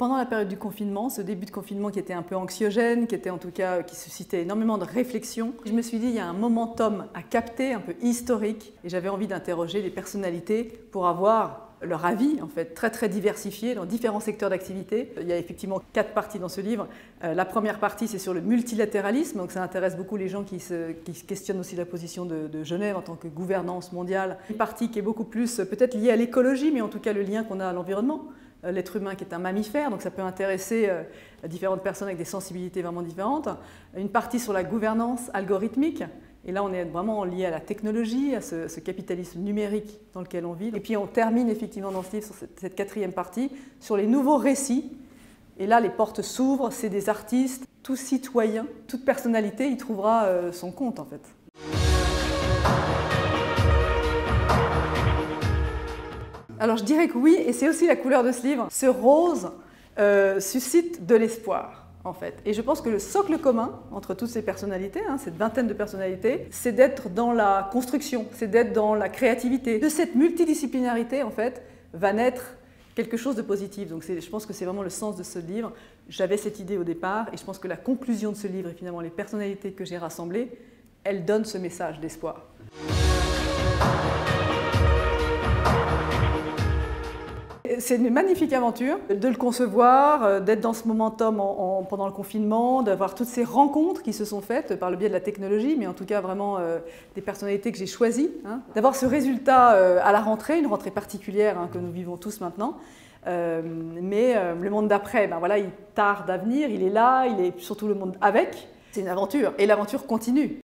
pendant la période du confinement, ce début de confinement qui était un peu anxiogène, qui était en tout cas, qui suscitait énormément de réflexion, je me suis dit il y a un momentum à capter, un peu historique, et j'avais envie d'interroger les personnalités pour avoir leur avis, en fait, très très diversifié dans différents secteurs d'activité. Il y a effectivement 4 parties dans ce livre. La première partie, c'est sur le multilatéralisme, donc ça intéresse beaucoup les gens qui se questionnent aussi la position de Genève en tant que gouvernance mondiale. Une partie qui est beaucoup plus peut-être liée à l'écologie, mais en tout cas le lien qu'on a à l'environnement. L'être humain qui est un mammifère, donc ça peut intéresser différentes personnes avec des sensibilités vraiment différentes. Une partie sur la gouvernance algorithmique. Et là, on est vraiment lié à la technologie, à ce capitalisme numérique dans lequel on vit. Et puis, on termine effectivement dans ce livre, sur cette 4e partie, sur les nouveaux récits. Et là, les portes s'ouvrent, c'est des artistes, tout citoyen, toute personnalité y trouvera son compte, en fait. Alors, je dirais que oui, et c'est aussi la couleur de ce livre. Ce rose suscite de l'espoir. En fait. Et je pense que le socle commun entre toutes ces personnalités, cette vingtaine de personnalités, c'est d'être dans la construction, c'est d'être dans la créativité. De cette multidisciplinarité, en fait, va naître quelque chose de positif. Donc je pense que c'est vraiment le sens de ce livre. J'avais cette idée au départ, et je pense que la conclusion de ce livre, et finalement les personnalités que j'ai rassemblées, elles donnent ce message d'espoir. C'est une magnifique aventure de le concevoir, d'être dans ce momentum pendant le confinement, d'avoir toutes ces rencontres qui se sont faites par le biais de la technologie, mais en tout cas vraiment des personnalités que j'ai choisies, d'avoir ce résultat à la rentrée, une rentrée particulière que nous vivons tous maintenant. Mais le monde d'après, voilà, il tarde à venir, il est là, il est surtout le monde avec. C'est une aventure et l'aventure continue.